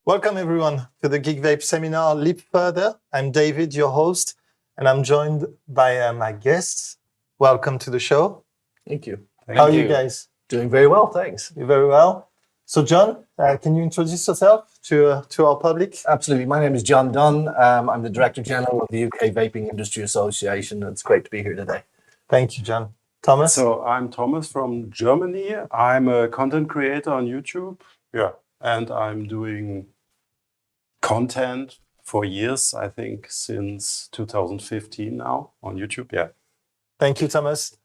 Welcome everyone to the Geekvape Seminar Leap Further. I'm David, your host, and I'm joined by my guests. Welcome to the show. Thank you. How are you guys? Doing very well, thanks. You're very well. So John, can you introduce yourself to our public? Absolutely. My name is John Dunn. I'm the Director General of the UK Vaping Industry Association. It's great to be here today. Thank you, John. Thomas? So I'm Thomas from Germany. I'm a content creator on YouTube. Yeah. And I'm doing content for years, I think since 2015 now on YouTube. Yeah. Thank you, Thomas.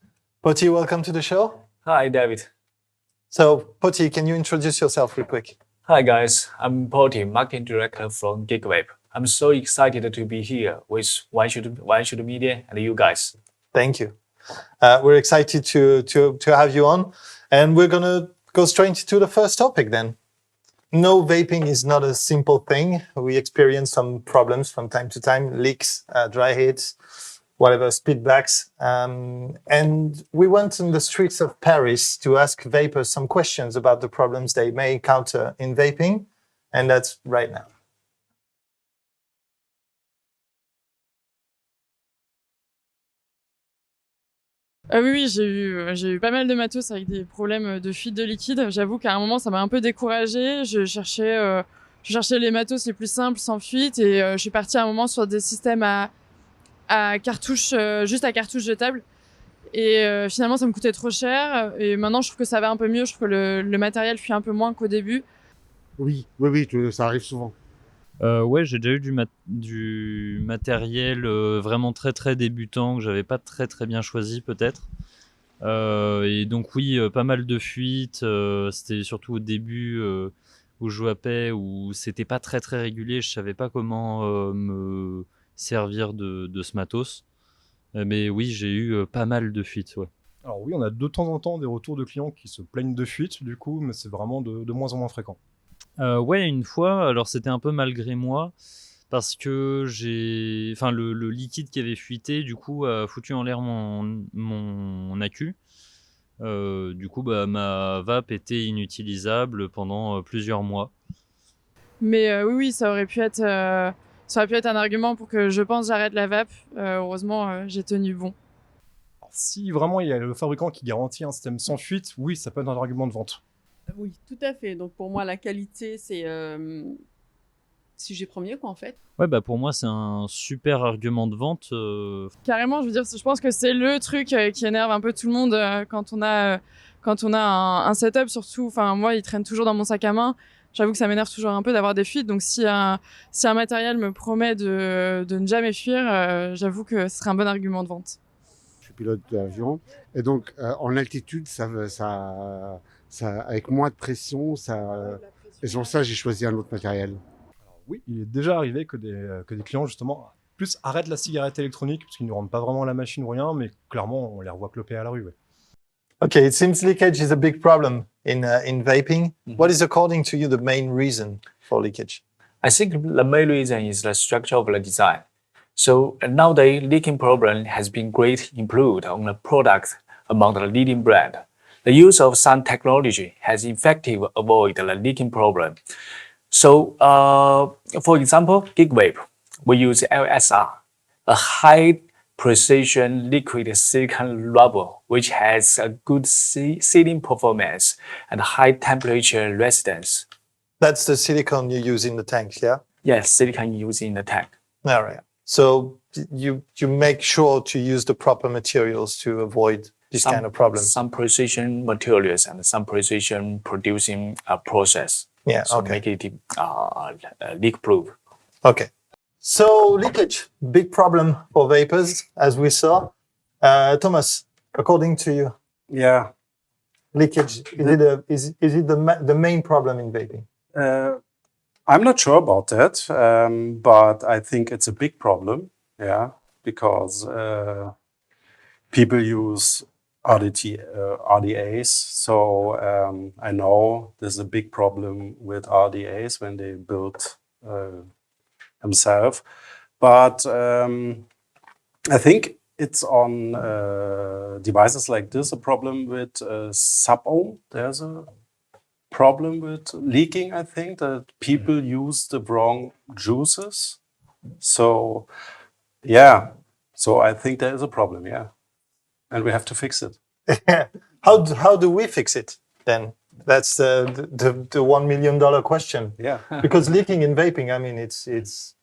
Poti, welcome to the show. Hi, David. So, Poti, can you introduce yourself real quick? Hi, guys. I'm Poti, Marketing Director from Geekvape. I'm so excited to be here with One Shoot Media and you guys. Thank you. We're excited to have you on. And we're going to go straight to the first topic then. No, vaping is not a simple thing. We experience some problems from time to time, leaks, dry hits, whatever, speedbacks. And we went in the streets of Paris to ask vapers some questions about the problems they may encounter in vaping. And that's right now. Oui, j'ai eu pas mal de matos avec des problèmes de fuite de liquide. J'avoue qu'à un moment, ça m'a un peu découragée. Je cherchais les matos les plus simples, sans fuite, et je suis partie à un moment sur des systèmes à cartouches, juste à cartouches jetables. Et finalement, ça me coûtait trop cher. Et maintenant, je trouve que ça va un peu mieux. Je trouve que le matériel fuit un peu moins qu'au début. Oui, ça arrive souvent. Ouais, j'ai déjà eu du matériel vraiment très débutant que j'avais pas très bien choisi peut-être. Et donc oui, pas mal de fuites. C'était surtout au début où je vapais, où c'était pas très régulier. Je savais pas comment me servir de ce matos. Mais oui, j'ai eu pas mal de fuites. Ouais. Alors oui, on a de temps en temps des retours de clients qui se plaignent de fuites du coup, mais c'est vraiment de moins en moins fréquent. Ouais, une fois, alors c'était un peu malgré moi, parce que le liquide qui avait fuité, du coup, a foutu en l'air mon accu. Du coup, ma vape était inutilisable pendant plusieurs mois. Mais oui, ça aurait pu être un argument pour que je pense j'arrête la vape. Heureusement, j'ai tenu bon. Alors, si vraiment il y a le fabricant qui garantit un système sans fuite, oui, ça peut être un argument de vente. Oui, tout à fait. Donc pour moi, la qualité, c'est sujet premier, quoi, en fait. Ouais, pour moi, c'est un super argument de vente. Carrément, je veux dire, je pense que c'est le truc qui énerve un peu tout le monde quand on a un setup, surtout. Enfin, moi, il traîne toujours dans mon sac à main. J'avoue que ça m'énerve toujours un peu d'avoir des fuites. Donc, si un matériel me promet de ne jamais fuir, j'avoue que ce serait un bon argument de vente. Je suis pilote d'avion et donc en altitude, ça avec moins de pression, et sur ça, j'ai choisi un autre matériel. Alors, oui, il est déjà arrivé que des clients justement plus arrêtent la cigarette électronique parce qu'ils ne rendent pas vraiment la machine ou rien, mais clairement, on les revoit cloper à la rue. Ouais. Okay, it seems leakage is a big problem in vaping. Mm-hmm. What is, according to you, the main reason for leakage? I think the main reason is the structure of the design. So nowadays, leaking problem has been greatly improved on the products among the leading brand. The use of some technology has effectively avoided the leaking problem. So, for example, Geekvape, we use LSR, a high-precision liquid silicon rubber, which has a good sealing performance and high temperature resistance. That's the silicone you use in the tanks, yeah? Yes, silicon you use in the tank. All right. So you make sure to use the proper materials to avoid this kind of problems. Some precision materials and some precision producing process. Yeah, so okay. Make it leak proof. Okay. So leakage, big problem for vapors, as we saw. Thomas, according to you, Yeah. leakage, is it the main problem in vaping? I'm not sure about that, but I think it's a big problem. Yeah, because people use RDAs. So I know there's a big problem with RDAs when they build themselves. But I think it's on devices like this a problem with sub-ohm. There's a problem with leaking, I think, that people use the wrong juices. So, yeah. So I think there is a problem, yeah. And we have to fix it. How do we fix it then? That's the $1 million question. Yeah. Because leaking in vaping, I mean, it's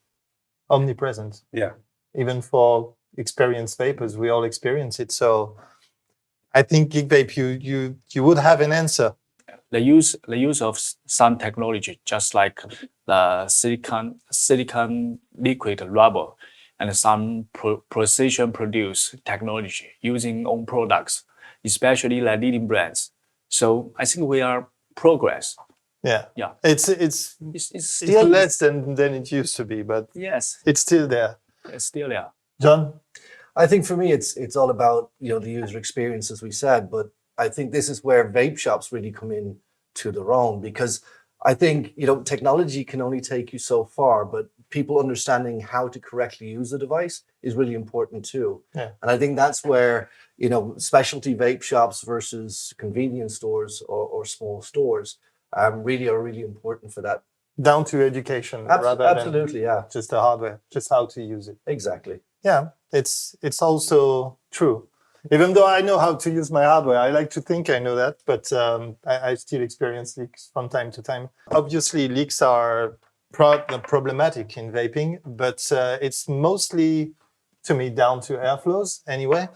omnipresent. Yeah. Even for experienced vapors, we all experience it. So I think Geekvape, you would have an answer. The use of some technology, just like the silicon liquid rubber and some precision produce technology using own products, especially the leading brands. So I think we are progress. Yeah. Yeah. It's still less than it used to be, but yes, it's still there. it's still there. John? I think for me, it's all about, the user experience, as we said, but I think this is where vape shops really come in to their own, because I think, technology can only take you so far, but people understanding how to correctly use the device is really important too. Yeah. And I think that's where, specialty vape shops versus convenience stores or small stores really are really important for that. Down to education rather Absolutely, than yeah. just the hardware, just how to use it. Exactly. Yeah, it's also true. Even though I know how to use my hardware, I like to think I know that, but I still experience leaks from time to time. Obviously, leaks are problematic in vaping, but it's mostly, to me, down to airflows anyway,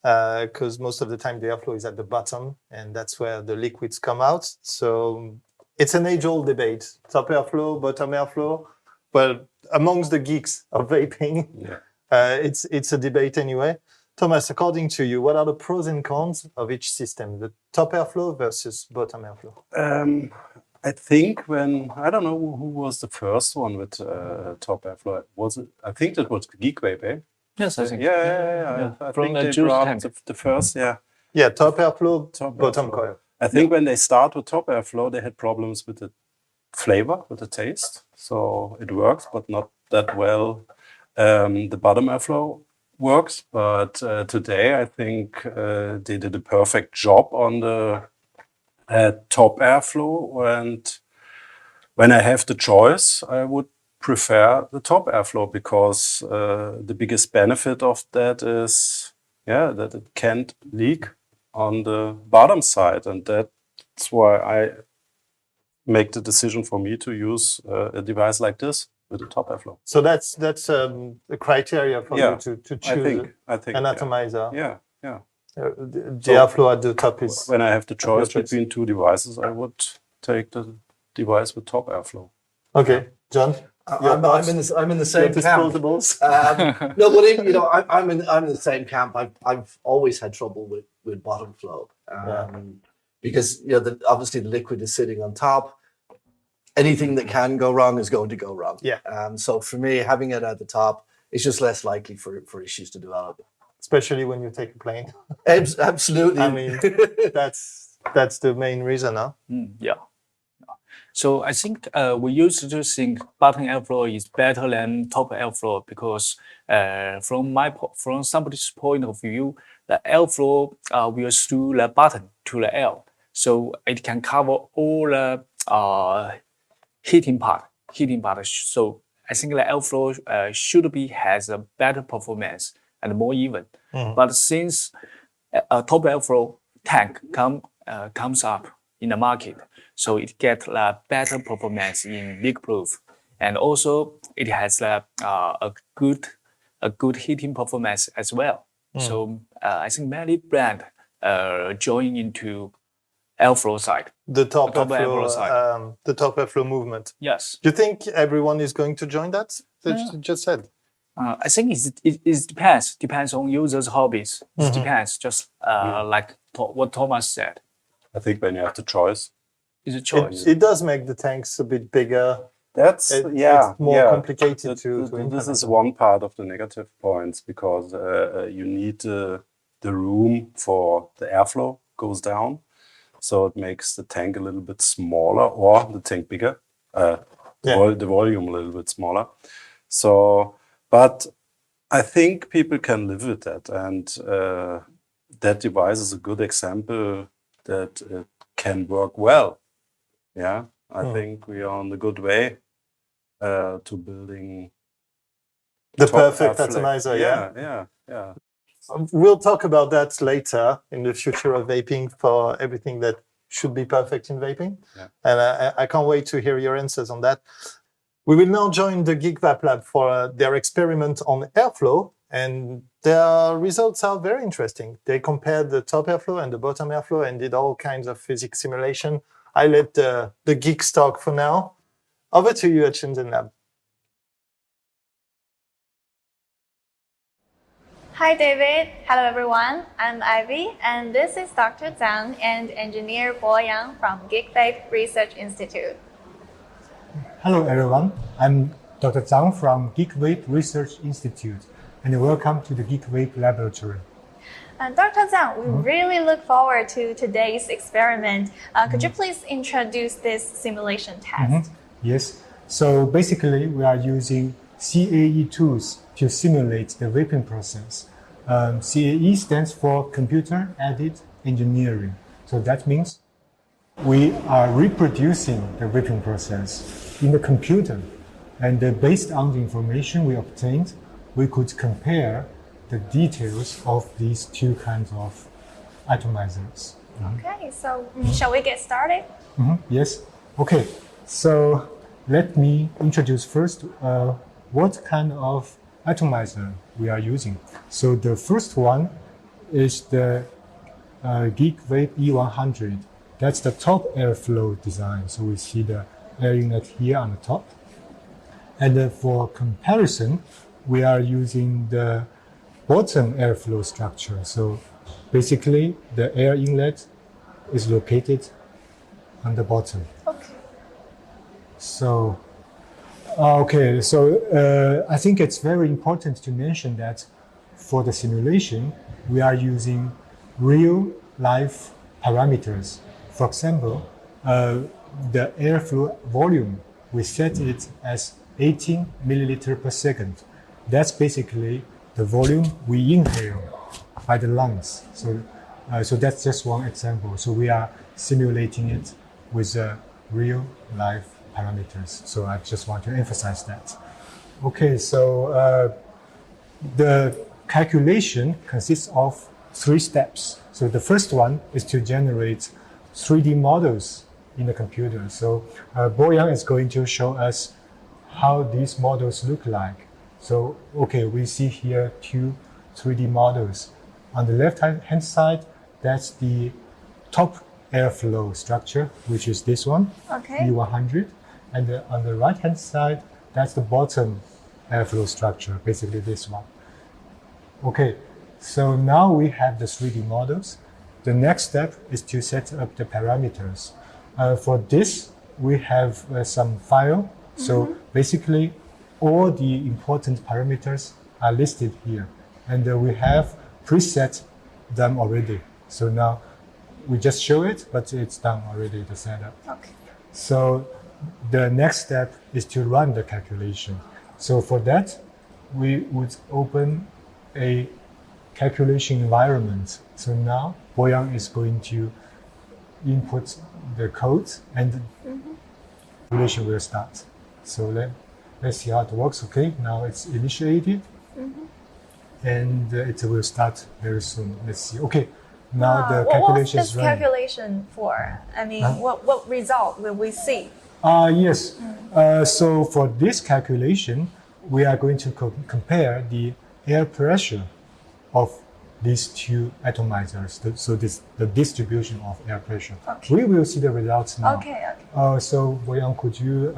because most of the time the airflow is at the bottom, and that's where the liquids come out. So it's an age-old debate, top airflow, bottom airflow. Well, amongst the geeks of vaping, it's a debate anyway. Thomas, according to you, what are the pros and cons of each system, the top airflow versus bottom airflow? I think I don't know who was the first one with top airflow. Was it? I think that was Geekvape, eh? Yes, I think. Yeah. I From think the they juice brought tank. the first, Yeah, top airflow, top bottom airflow. coil. I think when they start with top airflow, they had problems with the flavor, with the taste. So it works, but not that well. The bottom airflow works, but today I think they did a perfect job on the top airflow. And when I have the choice, I would prefer the top airflow, because the biggest benefit of that is that it can't leak on the bottom side, and that's why I make the decision for me to use a device like this with a top airflow. So that's the criteria for you to choose I think an atomizer. Yeah. The airflow at the top is. When I have the choice choice. between two devices, I would take the device with top airflow. Okay, John. I'm in the same camp. Disposables. No, but I'm in the same camp. I've always had trouble with bottom flow, because obviously the liquid is sitting on top. Anything that can go wrong is going to go wrong. Yeah. So for me, having it at the top is just less likely for issues to develop. Especially when you take a plane. Absolutely. I mean, that's the main reason, huh? Yeah. So I think we used to think bottom airflow is better than top airflow, because from somebody's point of view, the airflow will through the bottom to the air, so it can cover all the heating part. So I think the airflow has a better performance and more even. But since a top airflow tank comes up in the market, so it gets a better performance in big proof, and also it has a good heating performance as well. So I think many brands join into airflow side. The top airflow side. The top airflow movement. Yes. Do you think everyone is going to join that? That you just said. I think it depends on users' hobbies. It depends, just like what Thomas said. I think when you have the choice, It's a choice. It does make the tanks a bit bigger. It's more complicated to This implement. is one part of the negative points, because you need the room for the airflow goes down, so it makes the tank a little bit smaller, or the tank bigger, the volume a little bit smaller. So, but I think people can live with that, and that device is a good example that it can work well. Yeah, I think we are on the good way to building The top perfect air flag. atomizer, Yeah. We'll talk about that later in the future of vaping for everything that should be perfect in vaping. Yeah. And I can't wait to hear your answers on that. We will now join the Geekvape lab for their experiment on airflow, and their results are very interesting. They compared the top airflow and the bottom airflow and did all kinds of physics simulation. I let the geeks talk for now. Over to you at Shenzhen Lab. Hi David, hello everyone, I'm Ivy and this is Dr. Zhang and engineer Bo Yang from Geekvape Research Institute. Hello everyone, I'm Dr. Zhang from Geekvape Research Institute and welcome to the Geekvape laboratory. Dr. Zhang, we really look forward to today's experiment. Could you please introduce this simulation test? Yes, so basically we are using CAE tools to simulate the vaping process. CAE stands for Computer-Aided Engineering. So that means we are reproducing the vaping process in the computer. And based on the information we obtained, we could compare the details of these two kinds of atomizers. Okay, so shall we get started? Yes. Okay, so let me introduce first what kind of atomizer we are using. So the first one is the Geekvape E100. That's the top airflow design. So we see the air inlet here on the top. And for comparison, we are using the bottom airflow structure. So basically, the air inlet is located on the bottom. Okay. So, I think it's very important to mention that for the simulation, we are using real life parameters. For example, the airflow volume, we set it as 18 milliliter per second. That's basically the volume we inhale by the lungs. So that's just one example. So we are simulating it with real life parameters. So I just want to emphasize that. Okay, so the calculation consists of 3 steps. So the first one is to generate 3D models in the computer. So Bo Yang is going to show us how these models look like. So, okay, we see here 2 3D models. On the left-hand side, that's the top airflow structure, which is this one, E100. And on the right-hand side, that's the bottom airflow structure, basically this one. Okay, so now we have the 3D models. The next step is to set up the parameters. For this, we have some file. So basically, all the important parameters are listed here. And we have preset them already. So now we just show it, but it's done already, the setup. Okay. So the next step is to run the calculation. So for that, we would open a calculation environment. So now Bo Yang is going to input the code and the calculation will start. So let's see how it works. Okay, now it's initiated and it will start very soon. Let's see. Okay, now the calculation is running. What's this calculation for? I mean, what result will we see? Yes. So for this calculation, we are going to compare the air pressure of these 2 atomizers. So the distribution of air pressure. Okay. We will see the results now. Okay. So Bo Yang, could you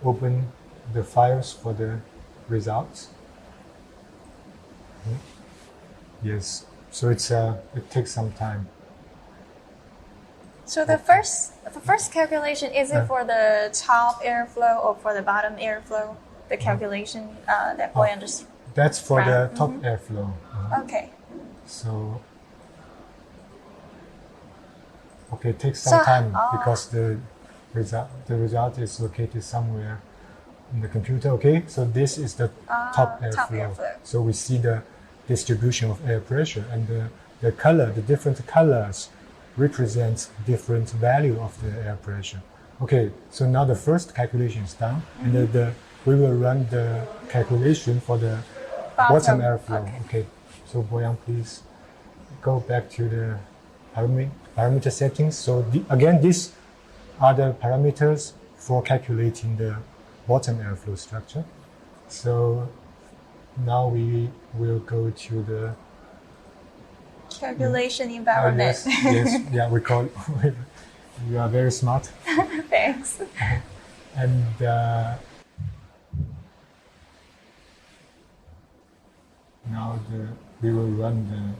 open the files for the results? Yes. So it takes some time. So the first calculation, is it for the top airflow or for the bottom airflow? The calculation that Bo Yang just That's for the top airflow. Okay. So okay, it takes some time because the result is located somewhere in the computer. Okay, so this is the top airflow. So we see the distribution of air pressure, and the different colors represent different value of the air pressure. Okay, so now the first calculation is done, and we will run the calculation for the bottom airflow. Okay. So Boyan, please go back to the parameter settings. So again, these are the parameters for calculating the bottom airflow structure. So now we will go to the Calculation environment. yes, yeah, we call. You are very smart. Thanks. And now we will run the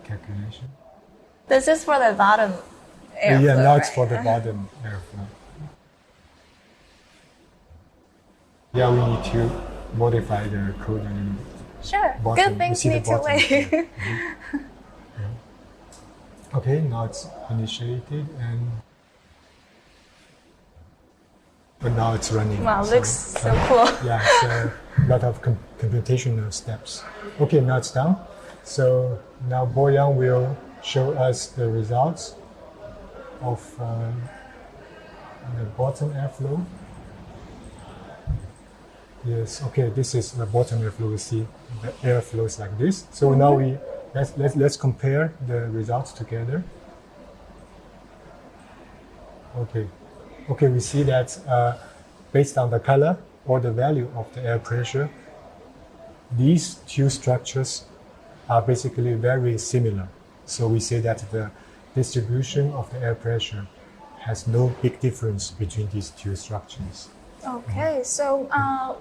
calculation. This is for the bottom airflow. Yeah, now it's right? for the bottom airflow. Yeah, we need to modify the code a little bit. Sure. Bottom, Good things you see need the to bottom. wait. Okay, now it's initiated but now it's running. Wow, looks so cool. Yeah, it's a lot of computational steps. Okay, now it's done. So now Boyan will show us the results of the bottom airflow. Yes, okay, this is the bottom airflow. We see the airflow is like this. So now let's compare the results together. Okay, we see that based on the color or the value of the air pressure, these two structures are basically very similar. So we say that the distribution of the air pressure has no big difference between these two structures. Okay, so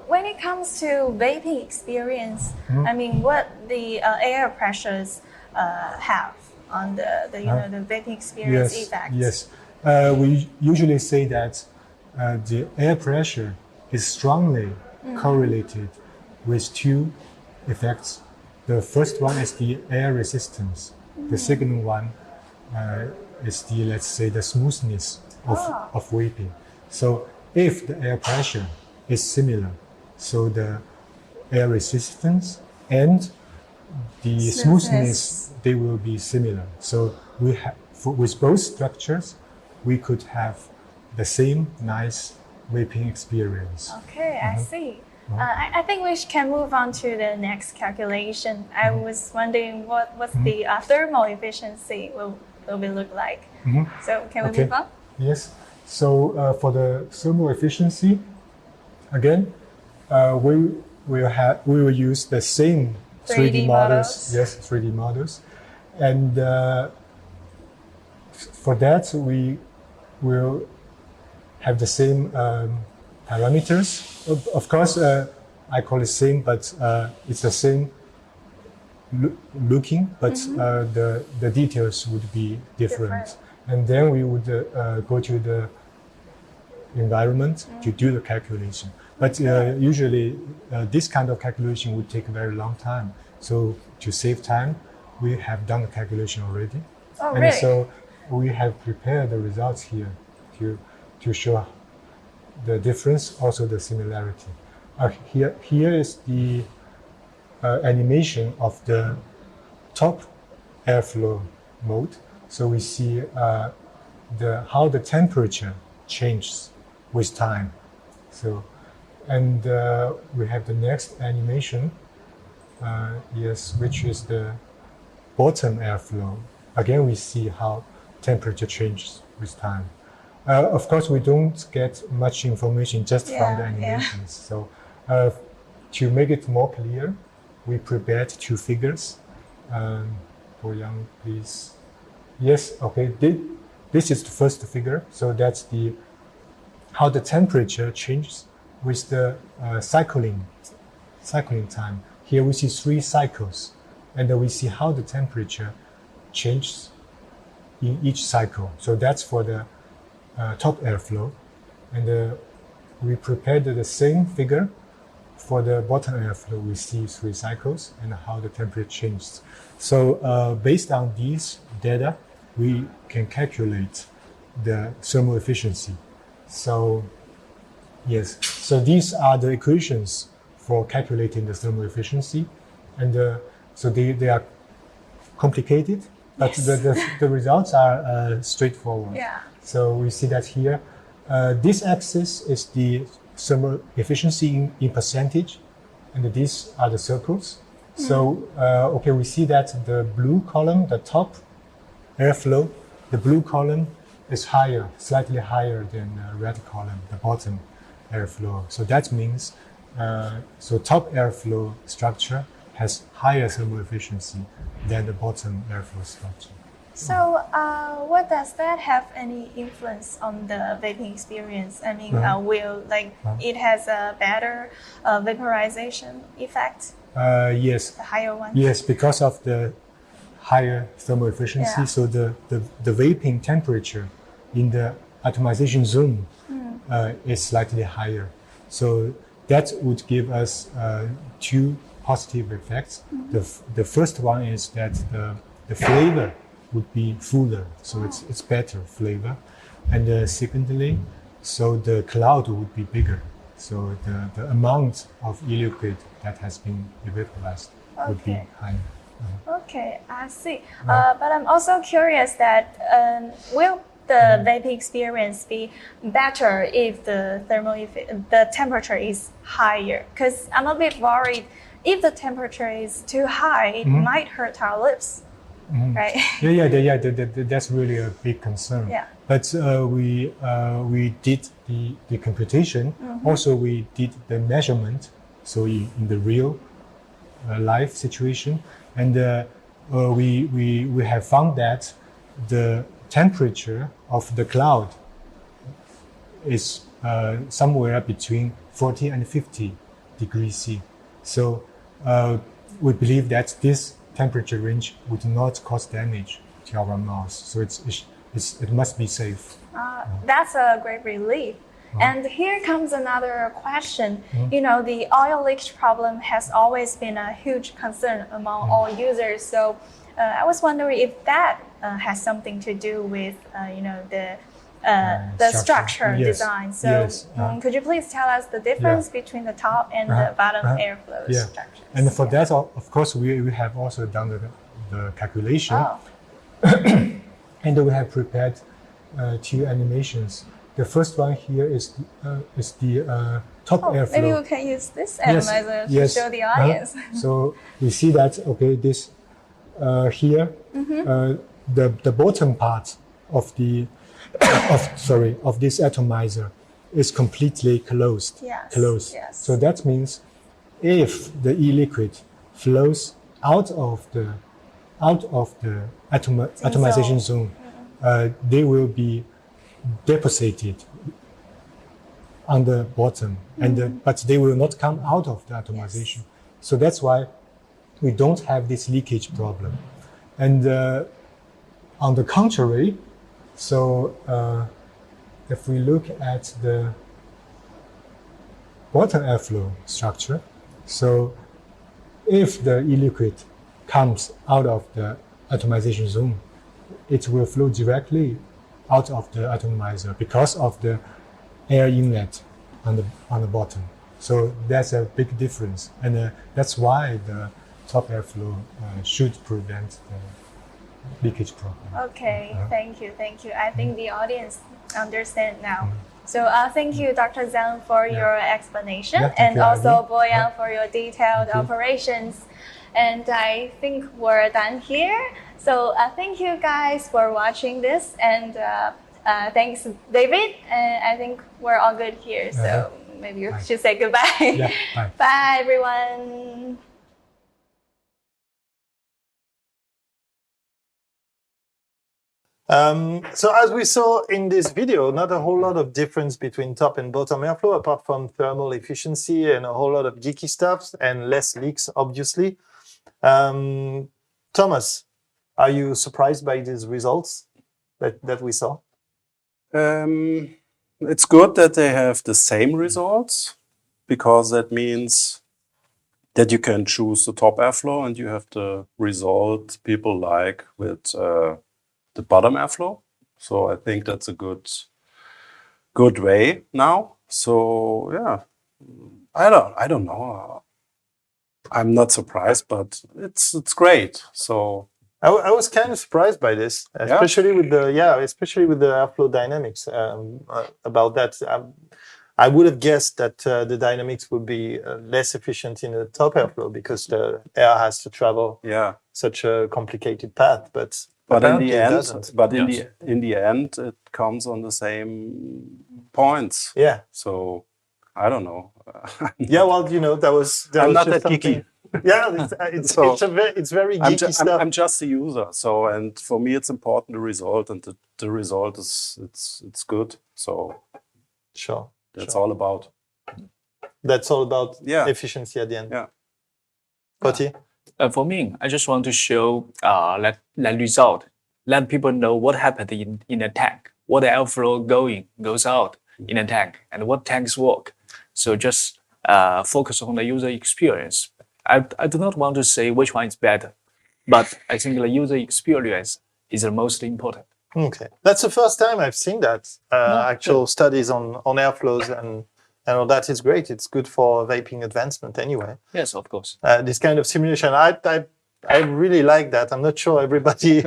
when it comes to vaping experience, I mean, what the air pressures have on the the vaping experience effect? Yes, we usually say that the air pressure is strongly correlated with two effects. The first one is the air resistance. The second one is the, let's say, the smoothness of vaping. So if the air pressure is similar, so the air resistance and the smoothness, they will be similar. So we have, with both structures, we could have the same nice vaping experience. Okay, I see. I think we can move on to the next calculation. I was wondering what's the thermal efficiency will be look like. So can we move on? Yes. So for the thermal efficiency, again, we will use the same 3D models. Yes, 3D models, and for that we will have the same parameters. Of course, I call it same, but it's the same looking, but the details would be different. And then we would go to the environment to do the calculation. But usually this kind of calculation would take a very long time. So to save time, we have done the calculation already. Oh, and really? so we have prepared the results here to show the difference, also the similarity. Here is the animation of the top airflow mode. So we see how the temperature changes with time. So, and we have the next animation, which is the bottom airflow. Again, we see how temperature changes with time. Of course, we don't get much information just from the animations. So, to make it more clear, we prepared two figures. Boyan, please. Yes, okay. This is the first figure. So that's how the temperature changes with the cycling time. Here we see 3 cycles, and then we see how the temperature changes in each cycle. So that's for the top airflow, and we prepared the same figure for the bottom airflow. We see 3 cycles and how the temperature changes. So based on these data, we can calculate the thermal efficiency. So yes, so these are the equations for calculating the thermal efficiency, and so they are complicated, but the results are straightforward. Yeah. So we see that here. This axis is the thermal efficiency in percentage, and these are the circles. So, okay, we see that the blue column, the top airflow, the blue column is higher, slightly higher than the red column, the bottom airflow. So that means, so top airflow structure has higher thermal efficiency than the bottom airflow structure. So, what does that have any influence on the vaping experience? I mean, will it has a better vaporization effect? Yes. The higher one. Yes, because of the higher thermal efficiency. Yeah. So the vaping temperature in the atomization zone is slightly higher. So that would give us two positive effects. The first one is that the flavor would be fuller, so it's better flavor. And secondly, so the cloud would be bigger. So the amount of e-liquid that has been vaporized would be higher. Okay, I see. But I'm also curious that will the vaping experience be better if the the temperature is higher? Because I'm a bit worried if the temperature is too high, it might hurt our lips, right? Yeah. That's really a big concern. Yeah. But we did the computation. Also, we did the measurement. So in the real life situation, and we have found that the temperature of the cloud is somewhere between 40 and 50 degrees C. So we believe that this temperature range would not cause damage to our mouth. So it must be safe. That's a great relief. And here comes another question. You know, the oil leakage problem has always been a huge concern among all users. So I was wondering if that has something to do with, the structure Yes. design. So Yes. could you please tell us the difference between the top and the bottom airflow structures? And for that, of course, we have also done the calculation. And we have prepared two animations. The first one here is the top airflow. Maybe we can use this analyzer to show the audience. So we see that, okay, this here, the bottom part of the of this atomizer is completely closed. Yes. So that means if the e-liquid flows out of the atomization zone, they will be deposited on the bottom, but they will not come out of the atomization. Yes. So that's why we don't have this leakage problem. And on the contrary, so if we look at the bottom airflow structure, so if the e-liquid comes out of the atomization zone, it will flow directly out of the atomizer because of the air inlet on the bottom. So that's a big difference, and that's why the top airflow should prevent the leakage problem. Okay, thank you. I think the audience understand now. So thank you, Dr. Zhang, for your explanation, and also Boyan for your detailed operations. And I think we're done here. So thank you guys for watching this, and thanks, David. And I think we're all good here. So maybe you should say goodbye. Bye. Bye, everyone. So as we saw in this video, not a whole lot of difference between top and bottom airflow, apart from thermal efficiency and a whole lot of geeky stuff and less leaks, obviously. Thomas, are you surprised by these results that we saw? It's good that they have the same results, because that means that you can choose the top airflow and you have the result people like with the bottom airflow. So I think that's a good way now. So yeah, I don't know. I'm not surprised, but it's great. So I was kind of surprised by this, especially with the airflow dynamics. About that, I would have guessed that the dynamics would be less efficient in the top airflow because the air has to travel such a complicated path. But in the apparently it end, doesn't. in the end, it comes on the same points. Yeah. So I don't know. Yeah, well, you know, that was I'm not just that geeky. Yeah, it's very geeky stuff. I'm just a user. So, and for me, it's important the result, and the result is it's good. So, sure, that's all about. That's all about efficiency at the end. Yeah. Poti? For me, I just want to show that result. Let people know what happened in a tank, what airflow goes out in a tank, and what tanks work. So just focus on the user experience. I do not want to say which one is better, but I think the user experience is the most important. Okay, that's the first time I've seen that actual studies on airflows and all that. Is great. It's good for vaping advancement anyway. Yes, of course. This kind of simulation, I really like that. I'm not sure everybody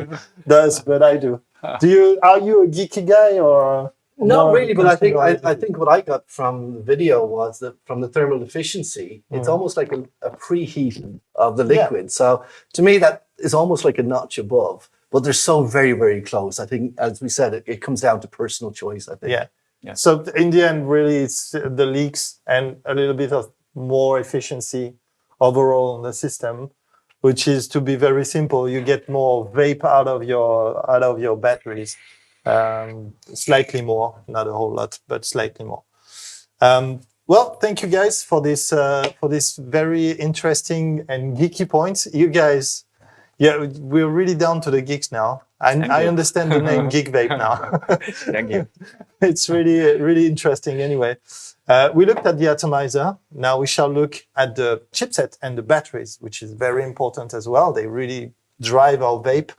does, but I do. Are you a geeky guy or? Not really, but I think what I got from the video was that from the thermal efficiency, it's almost like a preheating of the liquid. So to me, that is almost like a notch above. But they're so very, very close. I think, as we said, it comes down to personal choice, I think. Yeah. So in the end, really, it's the leaks and a little bit of more efficiency overall in the system, which is, to be very simple, you get more vape out of your batteries. Slightly more, not a whole lot, but slightly more. Well, thank you guys for this very interesting and geeky points. You guys, we're really down to the geeks now. I understand the name Geekvape now. Thank you. It's really interesting anyway. We looked at the atomizer. Now we shall look at the chipset and the batteries, which is very important as well. They really drive our vape.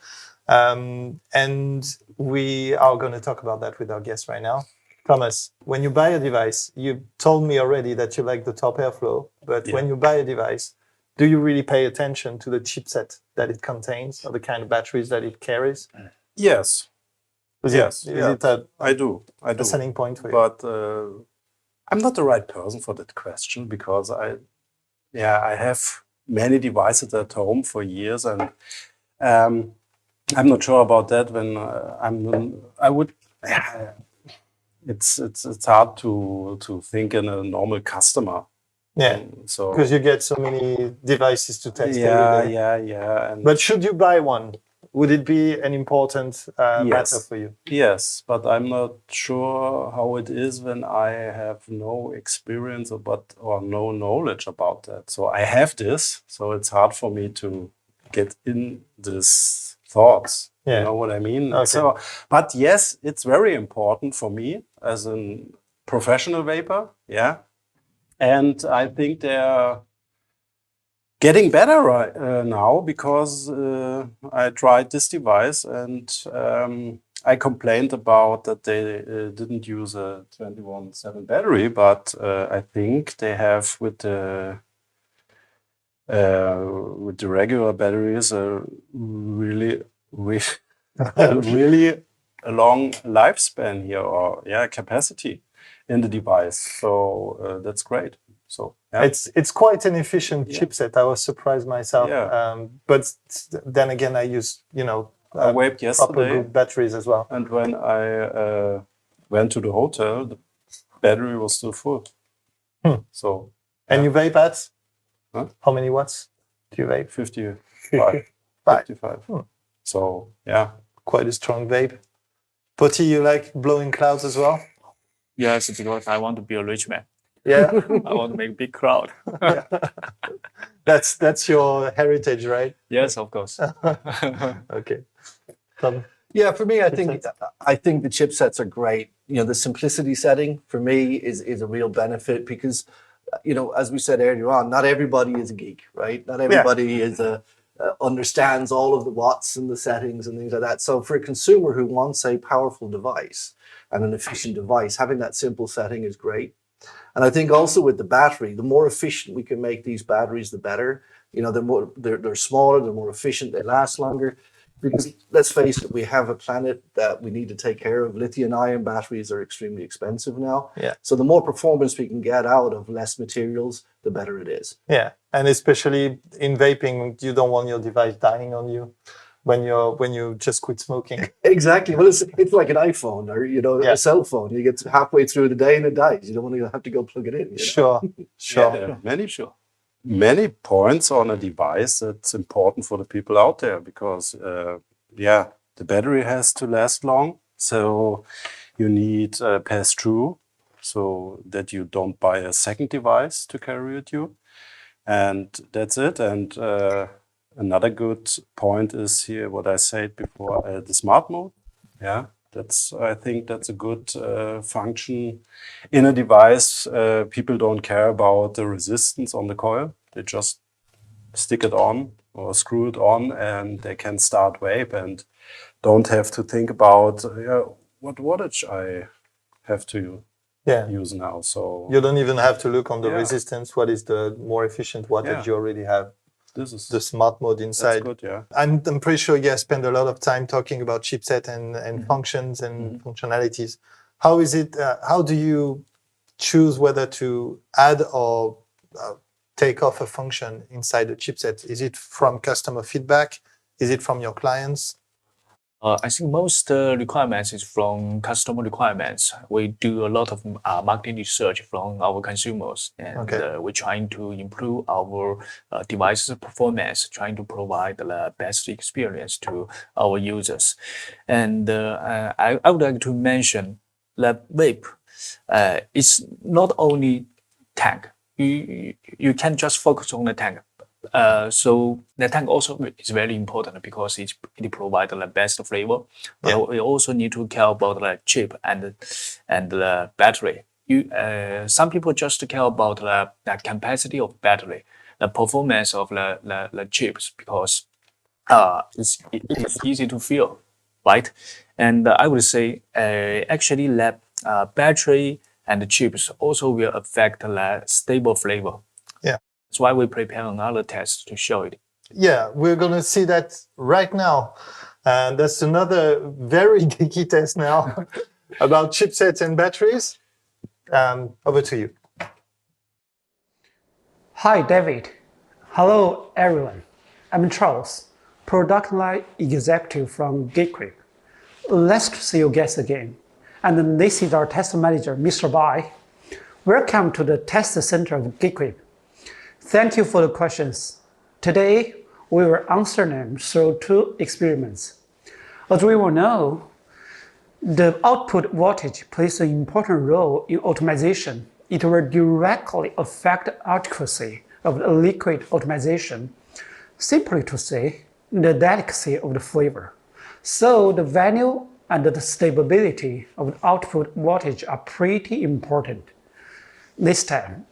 And we are going to talk about that with our guest right now. Thomas, when you buy a device, you told me already that you like the top airflow, but when you buy a device, do you really pay attention to the chipset that it contains or the kind of batteries that it carries? Yes. Yes. I do. A selling point for you? But I'm not the right person for that question because I have many devices at home for years, and I'm not sure about that. When it's hard to think in a normal customer. Yeah. So because you get so many devices to test every day. Yeah. But should you buy one? Would it be an important matter for you? Yes, but I'm not sure how it is when I have no experience or no knowledge about that. So I have this, so it's hard for me to get in this thoughts. Yeah. You know what I mean? Okay. So, but yes, it's very important for me as a professional vapor. Yeah. And I think they're getting better right now because I tried this device and I complained about that they didn't use a 21/7 battery, but I think they have with the regular batteries really a long lifespan here, or capacity in the device. So that's great. So it's quite an efficient chipset. I was surprised myself. But then again, I use I vaped yesterday, proper good batteries as well. And when I went to the hotel, the battery was still full. So and you vape at? Huh? How many watts do you vape? 55. 55. So quite a strong vape. Poti, you like blowing clouds as well? Yes, because I want to be a rich man. Yeah. I want to make a big crowd. That's your heritage, right? Yes, of course. Okay. Tom? Yeah, for me, I think the chipsets are great. The simplicity setting for me is a real benefit because, as we said earlier on, not everybody is a geek, right? Not everybody is understands all of the watts and the settings and things like that. So for a consumer who wants a powerful device and an efficient device, having that simple setting is great. And I think also with the battery, the more efficient we can make these batteries, the better. They're smaller, they're more efficient, they last longer. Because let's face it, we have a planet that we need to take care of. Lithium-ion batteries are extremely expensive now. Yeah. So the more performance we can get out of less materials, the better it is. Yeah, and especially in vaping, you don't want your device dying on you when you just quit smoking. Exactly. Well, it's like an iPhone or Yeah. a cell phone. You get halfway through the day and it dies. You don't want to have to go plug it in. You know? Sure. Yeah, many points on a device that's important for the people out there because, the battery has to last long. So you need pass-through so that you don't buy a second device to carry with you. And that's it. And another good point is here what I said before, the smart mode. Yeah, I think that's a good function in a device. People don't care about the resistance on the coil. They just stick it on or screw it on and they can start vape and don't have to think about what wattage I have to use now. So you don't even have to look on the Yeah. resistance. What is the more efficient wattage you already have? this is The smart mode inside. that's good, yeah. I'm pretty sure you spend a lot of time talking about chipset and functions and functionalities. How is it? How do you choose whether to add or take off a function inside the chipset? Is it from customer feedback? Is it from your clients? I think most requirements is from customer requirements. We do a lot of marketing research from our consumers, and we're trying to improve our devices' performance, trying to provide the best experience to our users. And I would like to mention that vape is not only tank. You can just focus on the tank. So the tank also is very important because it provides the best flavor. But we also need to care about the chip and the battery. Some people just care about the capacity of battery, the performance of the chips because it is easy to feel, right? And I would say actually that battery and the chips also will affect the stable flavor. That's why we prepare another test to show it. Yeah, we're going to see that right now. And that's another very geeky test now about chipsets and batteries. Over to you. Hi, David. Hello, everyone. I'm Charles, product line executive from Geekvape. Let's see you guys again. And this is our test manager, Mr. Bai. Welcome to the test center of Geekvape. Thank you for the questions. Today, we will answer them through two experiments. As we will know, the output voltage plays an important role in optimization. It will directly affect the accuracy of the liquid optimization. Simply to say, the delicacy of the flavor. So the value and the stability of the output voltage are pretty important. This time,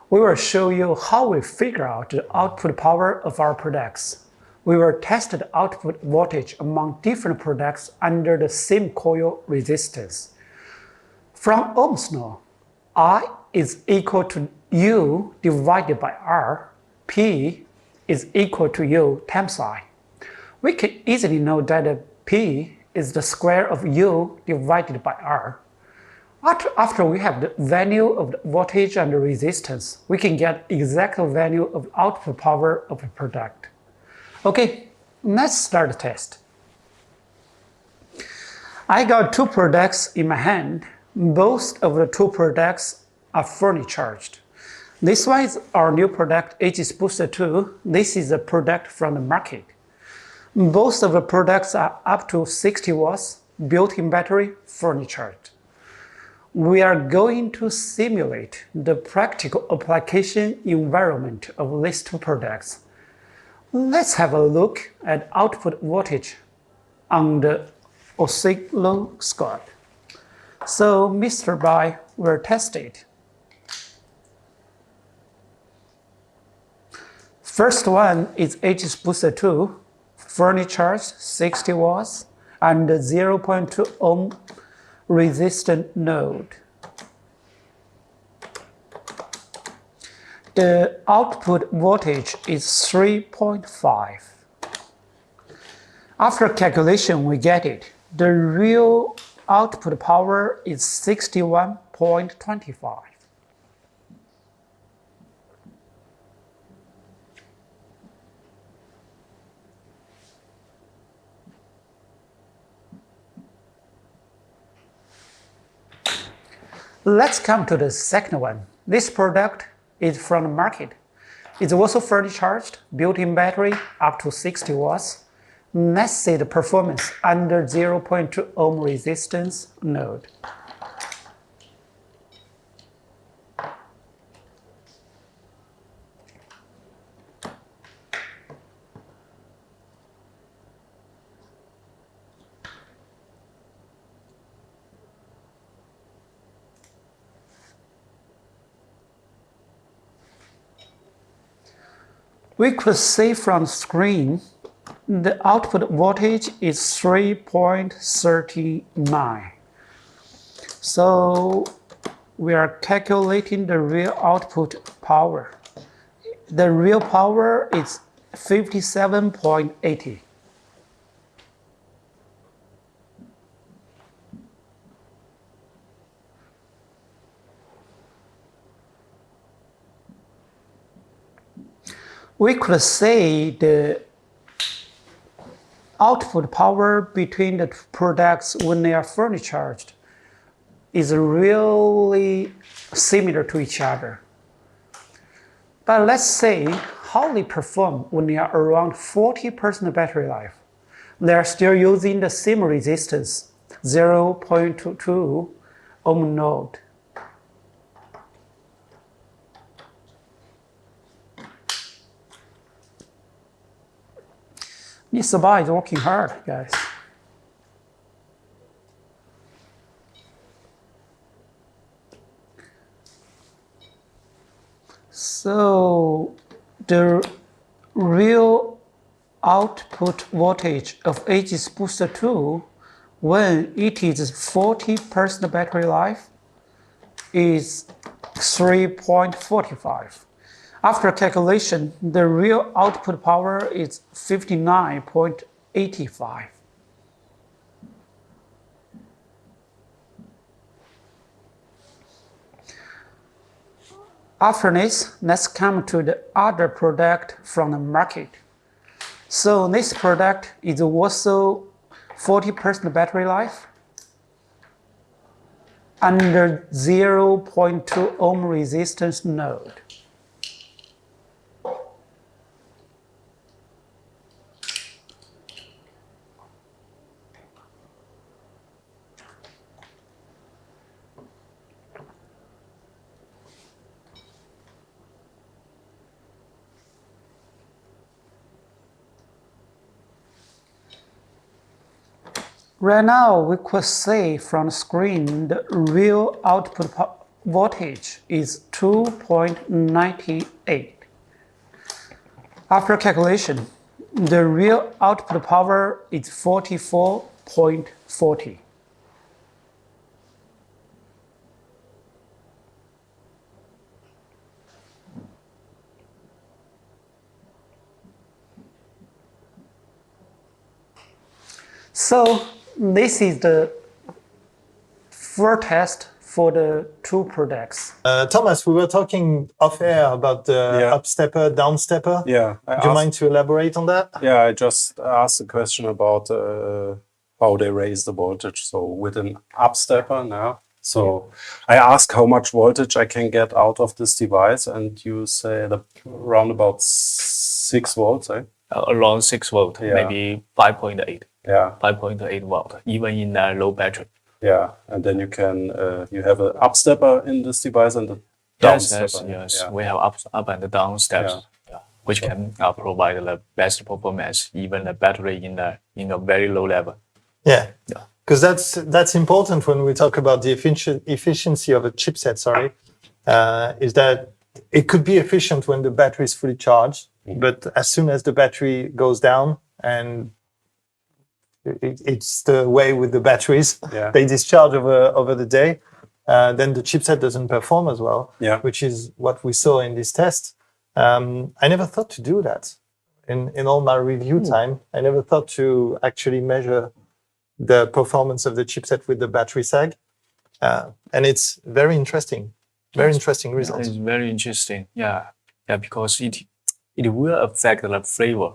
we will show you how we figure out the output power of our products. We will test the output voltage among different products under the same coil resistance. From Ohm's law, I is equal to U divided by R, P is equal to U times I. We can easily know that P is the square of U divided by R. After we have the value of the voltage and the resistance, we can get exact value of output power of a product. Okay, let's start the test. I got two products in my hand. Both of the two products are fully charged. This one is our new product, Aegis Booster 2. This is a product from the market. Both of the products are up to 60 watts, built-in battery, fully charged. We are going to simulate the practical application environment of these two products. Let's have a look at output voltage on the oscilloscope. So Mr. Bai will test it. First one is Aegis Booster 2, fully charged, 60 watts, and 0.2 ohm resistant node. The output voltage is 3.5. After calculation, we get it. The real output power is 61.25. Let's come to the second one. This product is from the market. It's also fully charged, built-in battery up to 60 watts. Let's see the performance under 0.2 ohm resistance node. We could see from the screen the output voltage is 3.39. So we are calculating the real output power. The real power is 57.80. We could say the output power between the products when they are fully charged is really similar to each other. But let's say how they perform when they are around 40% battery life. They are still using the same resistance, 0.22 ohm node. This bar is working hard, guys. So the real output voltage of Aegis Booster 2 when it is 40% battery life is 3.45. After calculation, the real output power is 59.85. After this, let's come to the other product from the market. So this product is also 40% battery life under 0.2 ohm resistance node. Right now, we could see from the screen the real output voltage is 2.98. After calculation, the real output power is 44.40. So this is the first test for the two products. Thomas, we were talking off air about the up-stepper, down-stepper. Yeah. Do you mind to elaborate on that? Yeah, I just asked a question about how they raise the voltage. So with an up-stepper now. So I ask how much voltage I can get out of this device, and you say around about 6 volts, eh? Around 6 volt, maybe 5.8. Yeah, 5.8 volt, even in a low battery. Yeah, and then you can you have an up stepper in this device and a down stepper. Yes. We have up and down steps, which can provide the best performance, even the battery in a very low level. Yeah, because that's important when we talk about the efficiency of a chipset. Sorry, is that it could be efficient when the battery is fully charged, but as soon as the battery goes down, and it's the way with the batteries, they discharge over the day, then the chipset doesn't perform as well, which is what we saw in this test. I never thought to do that. in all my review time. I never thought to actually measure the performance of the chipset with the battery sag. And it's very interesting results. It's very interesting. Yeah, because it will affect the flavor.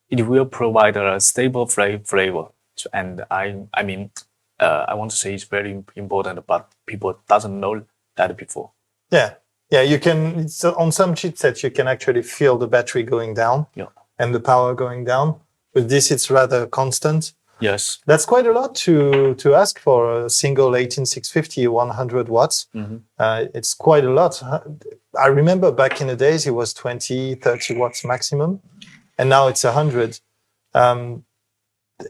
It will provide a stable flavor. So, and I mean, I want to say it's very important, but people doesn't know that before. Yeah, you can, so on some chipsets, you can actually feel the battery going down and the power going down. With this, it's rather constant. Yes. That's quite a lot to ask for a single 18650, 100 watts. It's quite a lot. I remember back in the days, it was 20, 30 watts maximum, and now it's 100.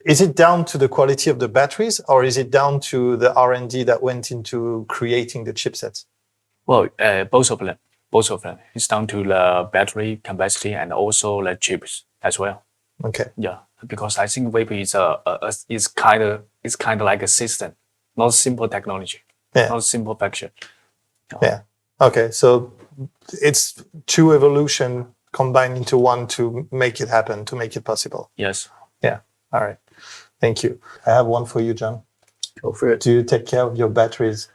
Is it down to the quality of the batteries, or is it down to the R&D that went into creating the chipsets? Well, both of them. It's down to the battery capacity and also the chips as well. Okay. Yeah, because I think VAPE is kind of like a system, not simple technology, not simple function. Yeah. Okay, so it's two evolution combined into one to make it happen, to make it possible. Yes. Yeah. All right. Thank you. I have one for you, John. Go for it. Do you take care of your batteries?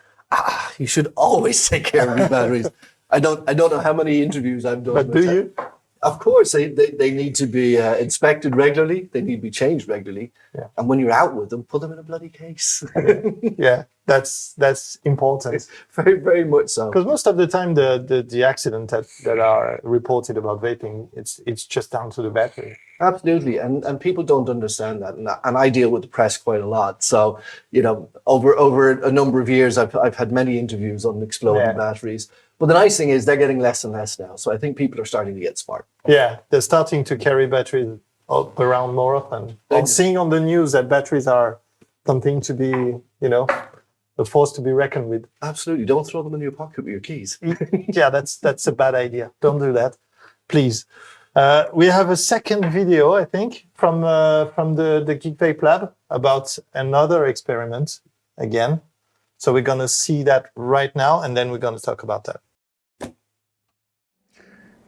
You should always take care of your batteries. I don't know how many interviews I've done. But do you? Of course, they need to be inspected regularly. They need to be changed regularly. Yeah. And when you're out with them, put them in a bloody case. Yeah, that's important. Very, very much so. Because most of the time, the accidents that are reported about vaping, it's just down to the battery. Absolutely, and people don't understand that, and I deal with the press quite a lot. So, you know, over a number of years, I've had many interviews on exploding batteries. But the nice thing is they're getting less and less now. So I think people are starting to get smart. Yeah, they're starting to carry batteries around more often. I'm seeing on the news that batteries are something to be, you know, a force to be reckoned with. Absolutely, don't throw them in your pocket with your keys. Yeah, that's a bad idea. Don't do that, please. We have a second video, I think, from the Geekvape lab about another experiment again. So we're going to see that right now, and then we're going to talk about that.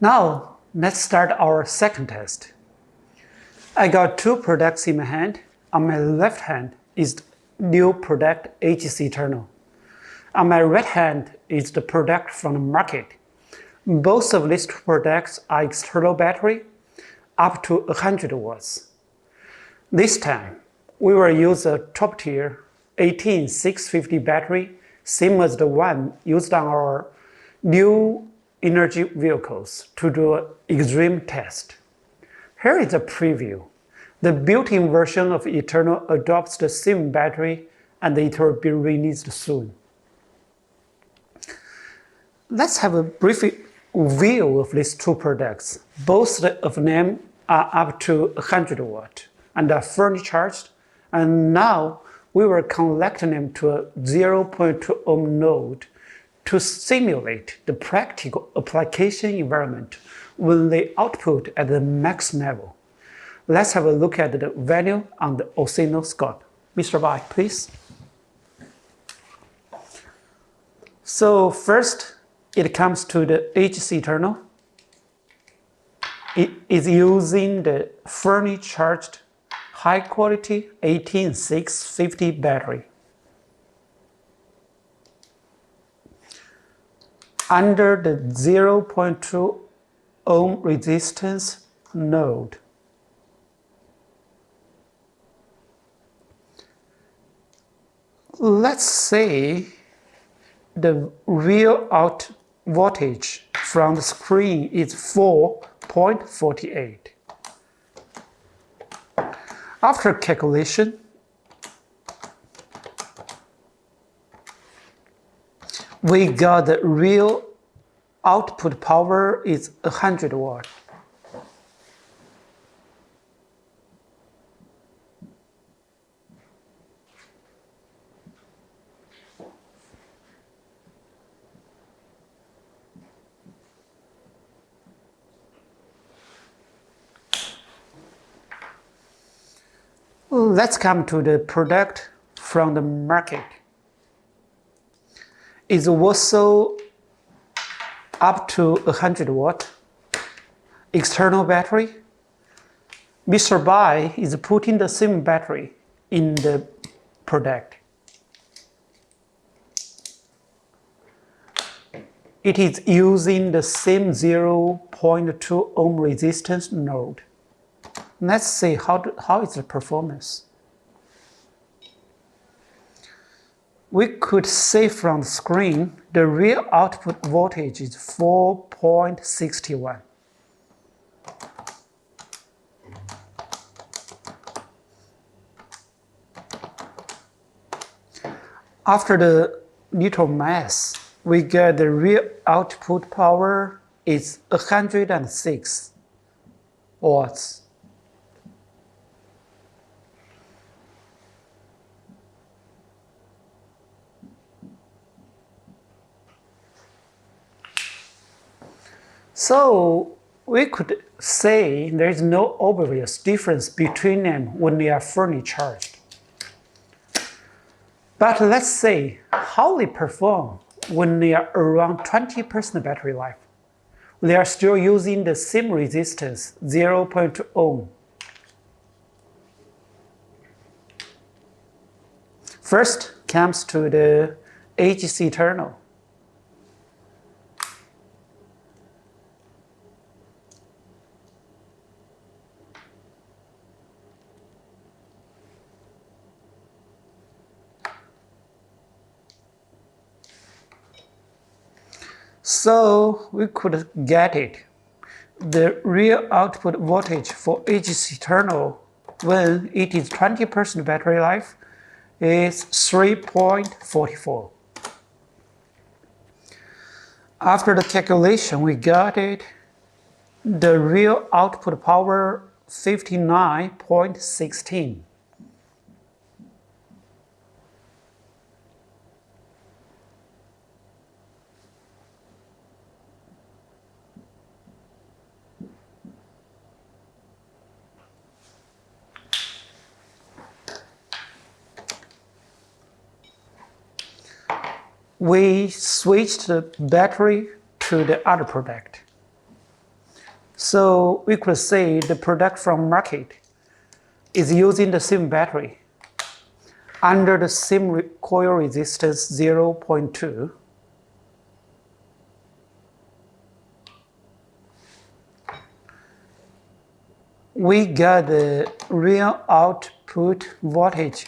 Now, let's start our second test. I got two products in my hand. On my left hand is the new product HC Eternal. On my right hand is the product from the market. Both of these two products are external battery, up to 100 watts. This time, we will use a top-tier 18650 battery, same as the one used on our new energy vehicles to do an extreme test. Here is a preview. The built-in version of Eternal adopts the same battery, and it will be released soon. Let's have a brief view of these two products. Both of them are up to 100 watt and are fully charged, and now we will connect them to a 0.2 ohm node to simulate the practical application environment when they output at the max level. Let's have a look at the value on the oscilloscope. Mr. Bai, please. So first, it comes to the HC Eternal. It is using the fully charged high-quality 18650 battery. Under the 0.2 ohm resistance node. Let's say the real out voltage from the screen is 4.48. After calculation, we got the real output power is 100 watt. Let's come to the product from the market. It's also up to 100 watt, external battery, Mr. Bai is putting the same battery in the product. It is using the same 0.2 ohm resistance node. Let's see how is the performance. We could see from the screen the real output voltage is 4.61. After the little mass, we get the real output power is 106 watts. So we could say there is no obvious difference between them when they are fully charged. But let's say how they perform when they are around 20% battery life. They are still using the same resistance, 0.2 ohm. First comes to the AC terminal. So we could get it. The real output voltage for AC terminal when it is 20% battery life is 3.44. After the calculation, we got it. The real output power 59.16. We switched the battery to the other product. So we could say the product from market is using the same battery under the same coil resistance 0.2. We got the real output voltage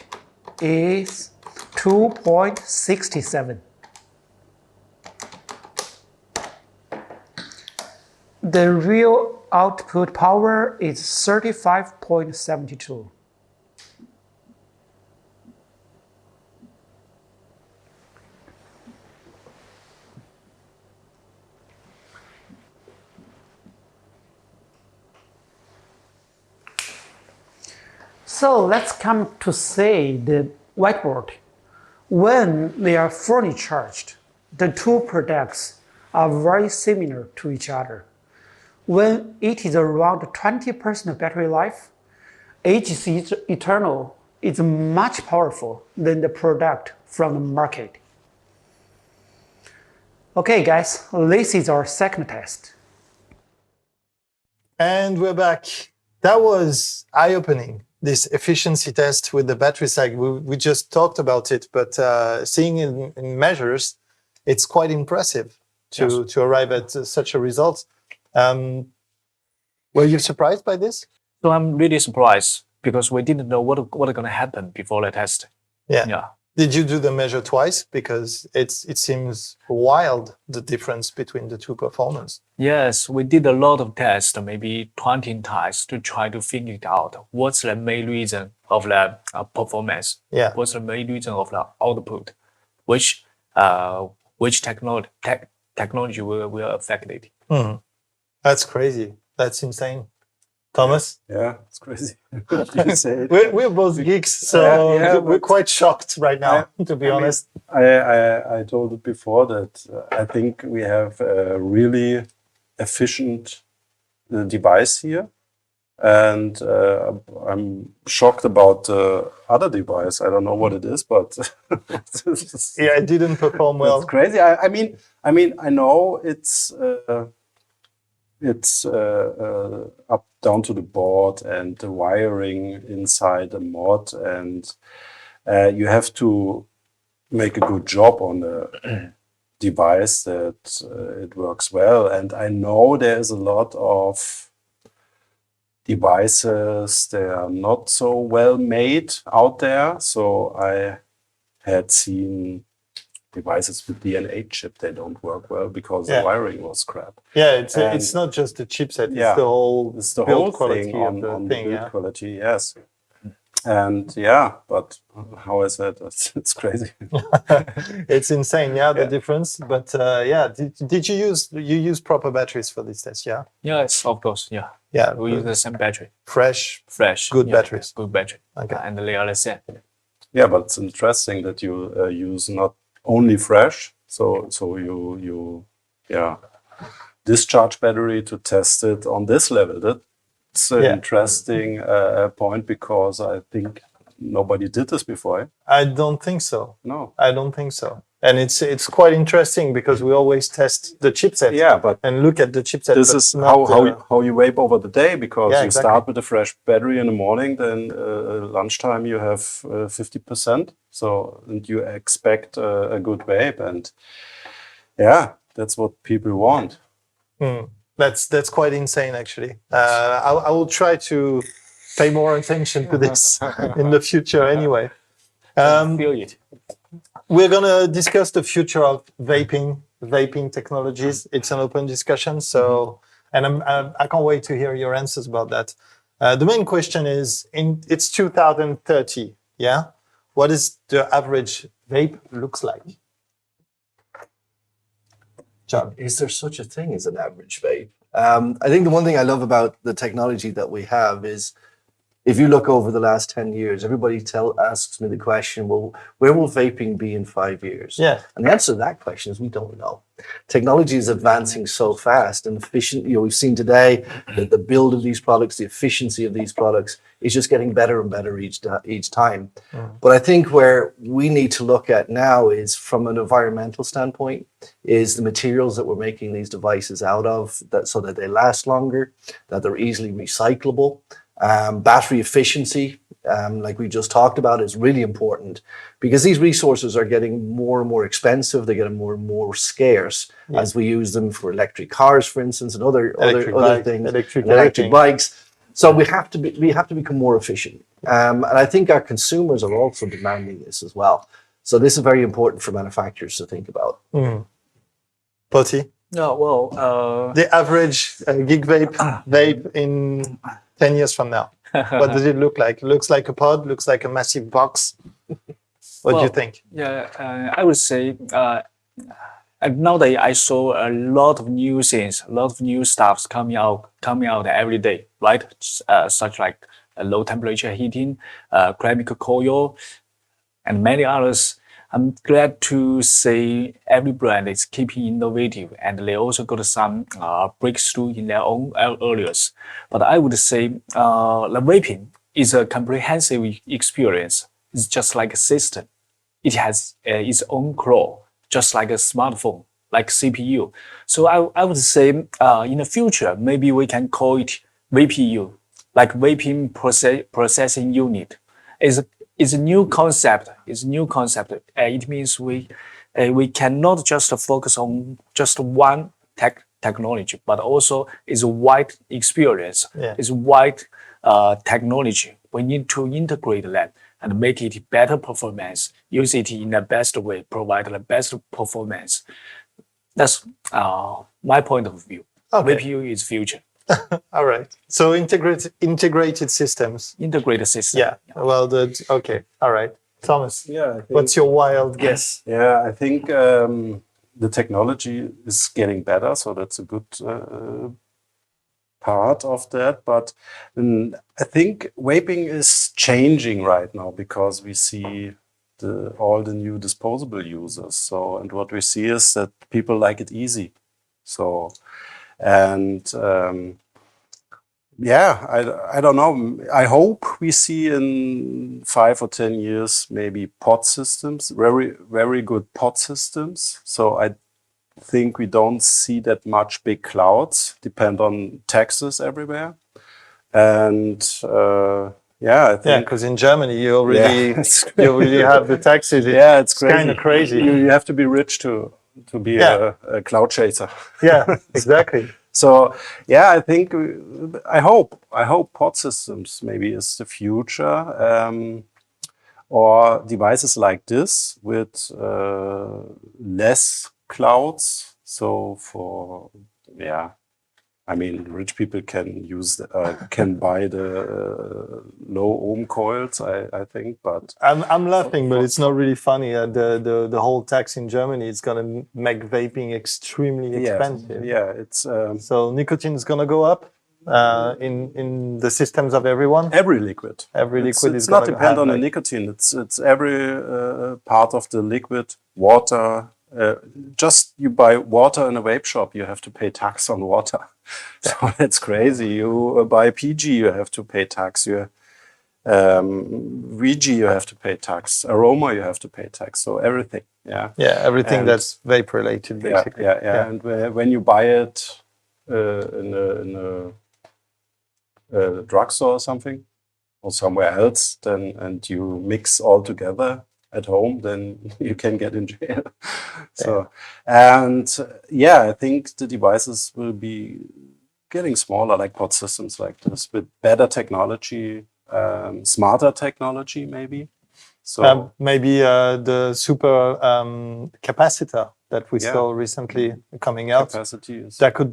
is 2.67. The real output power is 35.72. So let's come to say the whiteboard. When they are fully charged, the two products are very similar to each other. When it is around 20% battery life, HC Eternal is much powerful than the product from the market. Okay guys, this is our second test. And we're back. That was eye-opening, this efficiency test with the battery cycle. We just talked about it, but seeing it in measures, it's quite impressive to arrive at such a result. Were you surprised by this? So I'm really surprised because we didn't know what is going to happen before the test. Yeah. Did you do the measure twice? Because it seems wild, the difference between the two performance. Yes, we did a lot of tests, maybe 20 tests to try to figure it out. What's the main reason of the performance? Yeah. What's the main reason of the output? Which technology will affect it? That's crazy. That's insane. Thomas? Yeah, it's crazy. We're both geeks, so we're quite shocked right now, to be honest. I told it before that I think we have a really efficient device here. And I'm shocked about the other device. I don't know what it is, but yeah, it didn't perform well. It's crazy. I mean, I know it's it's up down to the board and the wiring inside the mod, and you have to make a good job on the device that it works well. And I know there's a lot of devices that are not so well made out there. So I had seen devices with DNA chip, they don't work well because the wiring was crap. Yeah, it's not just the chipset, it's the whole build quality thing of the on thing. the build quality, yes. And yeah, but how I said, it's crazy. It's insane, the difference. But did you use proper batteries for this test? Yeah. Yes, of course. Yeah. Yeah. We use the same battery. Fresh, good batteries. Good battery. Okay. And they are the same. Yeah, but it's interesting that you use not only fresh, so you discharge battery to test it on this level. That's an interesting point, because I think nobody did this before. I don't think so. No, I don't think so. And it's quite interesting because we always test the chipset. Yeah, but and look at the chipset. this is how you vape over the day, because you exactly. start with a fresh battery in the morning, then lunchtime you have 50%. So and you expect a good vape, and that's what people want. That's quite insane, actually. I will try to pay more attention to this in the future, anyway. Feel it. We're gonna discuss the future of vaping technologies. It's an open discussion, so and I can't wait to hear your answers about that. The main question is, it's 2030, yeah? What is the average vape looks like? John, is there such a thing as an average vape? I think the one thing I love about the technology that we have is, if you look over the last 10 years, everybody asks me the question, well, where will vaping be in 5 years? Yeah. And the answer to that question is we don't know. Technology is advancing so fast and efficient. We've seen today that the build of these products, the efficiency of these products is just getting better and better each time. But I think where we need to look at now is, from an environmental standpoint, is the materials that we're making these devices out of, so that they last longer, that they're easily recyclable. Battery efficiency, like we just talked about, is really important, because these resources are getting more and more expensive. They're getting more and more scarce as we use them for electric cars, for instance, and other things, electric bikes. So we have to become more efficient. And I think our consumers are also demanding this as well. So this is very important for manufacturers to think about. Poti? No, well, the average Geekvape vape in 10 years from now. What does it look like? Looks like a pod, looks like a massive box. What do you think? Yeah, I would say nowadays I saw a lot of new things, a lot of new stuffs coming out every day, right? Such like low temperature heating, chemical coil, and many others. I'm glad to say every brand is keeping innovative, and they also got some breakthrough in their own areas. But I would say the vaping is a comprehensive experience. It's just like a system. It has its own core, just like a smartphone, like CPU. So I would say in the future, maybe we can call it VPU, like vaping processing unit. It's a new concept. It means we cannot just focus on just one technology, but also it's a wide experience. It's wide technology. We need to integrate that and make it better performance. Use it in the best way. Provide the best performance. That's my point of view. Okay. VPU is future. All right. So integrated systems. Integrated system. Yeah. Well, okay. All right. Thomas. Yeah. I think, what's your wild guess? Yeah, I think the technology is getting better, so that's a good part of that. But I think vaping is changing right now, because we see all the new disposable users. So, and what we see is that people like it easy. So. And I don't know. I hope we see in 5 or 10 years maybe pod systems, very, very good pod systems. So think we don't see that much big clouds. Depend on taxes everywhere, and yeah, I think because in Germany you already it's you already have the taxes. it's crazy. Kind of crazy. You have to be rich to be a cloud chaser. Yeah, exactly. So yeah, I think I hope pod systems maybe is the future, or devices like this with less clouds. So for I mean, rich people can use can buy the low ohm coils. I think, but I'm laughing, but it's not really funny. The whole tax in Germany is gonna make vaping extremely expensive. Yeah, it's so nicotine is gonna go up in the systems of everyone. Every liquid. It's not depend on the nicotine. It's every part of the liquid. Water. Just you buy water in a vape shop, you have to pay tax on water. So that's crazy. You buy PG, you have to pay tax. You VG, you have to pay tax. Aroma, you have to pay tax. So everything. Yeah. Yeah, everything that's vape related, basically. Yeah. And when you buy it in a drugstore or something, or somewhere else, then and you mix all together at home, then you can get in jail. So, and I think the devices will be getting smaller, like pod systems like this, with better technology, smarter technology, maybe. So maybe the super capacitor that we saw recently coming out. That could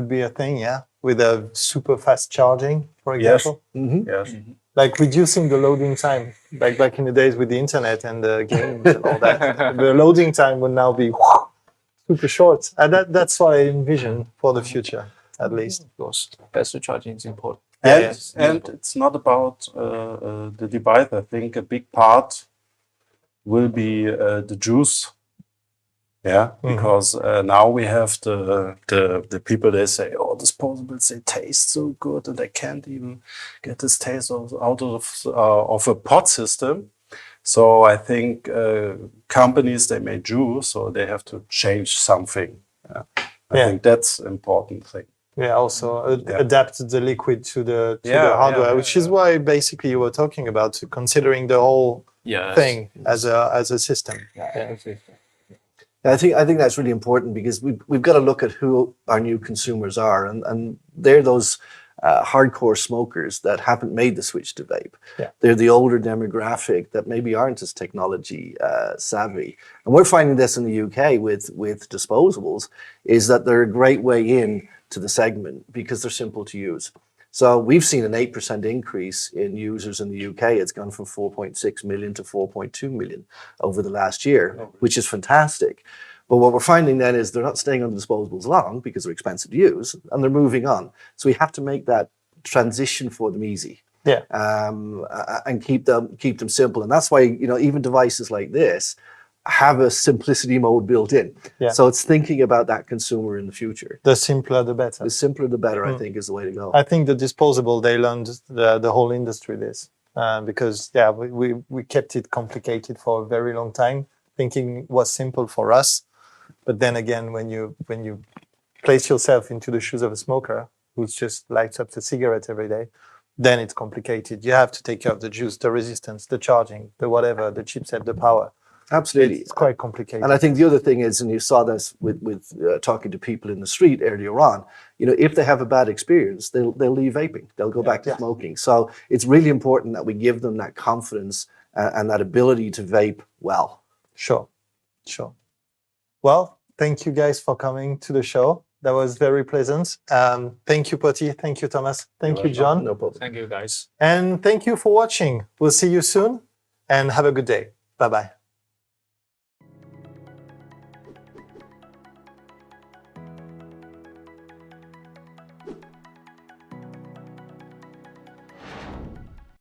be a thing, with a super fast charging, for example. Yes. Like reducing the loading time, like back in the days with the internet and the games and all that. The loading time will now be super short. And that's what I envision for the future, at least. Of course, faster charging is important. And it's not about the device. I think a big part will be the juice. Yeah, because now we have the people, they say, oh, disposables, they taste so good, and they can't even get this taste out of a pod system. So I think companies, they make juice, so they have to change something. I think that's an important thing. Yeah, also adapt the liquid to the hardware, which is why basically you were talking about considering the whole thing as a system. I think that's really important, because we've got to look at who our new consumers are, and they're those hardcore smokers that haven't made the switch to vape. They're the older demographic that maybe aren't as technology savvy. And we're finding this in the UK with disposables, is that they're a great way in to the segment because they're simple to use. So we've seen an 8% increase in users in the UK. It's gone from 4.6 million to 4.2 million over the last year, which is fantastic. But what we're finding then is they're not staying on the disposables long because they're expensive to use, and they're moving on. So we have to make that transition for them easy, and keep them simple. And that's why, even devices like this have a simplicity mode built in. So it's thinking about that consumer in the future. The simpler, the better. The simpler, the better, I think, is the way to go. I think the disposable, they learned the whole industry this, because we kept it complicated for a very long time, thinking it was simple for us. But then again, when you place yourself into the shoes of a smoker who just lights up the cigarette every day, then it's complicated. You have to take care of the juice, the resistance, the charging, the whatever, the chipset, the power. Absolutely. It's quite complicated. And I think the other thing is, and you saw this with talking to people in the street earlier on, if they have a bad experience, they'll leave vaping. They'll go back to smoking. So it's really important that we give them that confidence and that ability to vape well. Sure. Well, thank you guys for coming to the show. That was very pleasant. Thank you, Poti. Thank you, Thomas. Thank you, John. No problem. Thank you, guys. And thank you for watching. We'll see you soon, and have a good day. Bye-bye.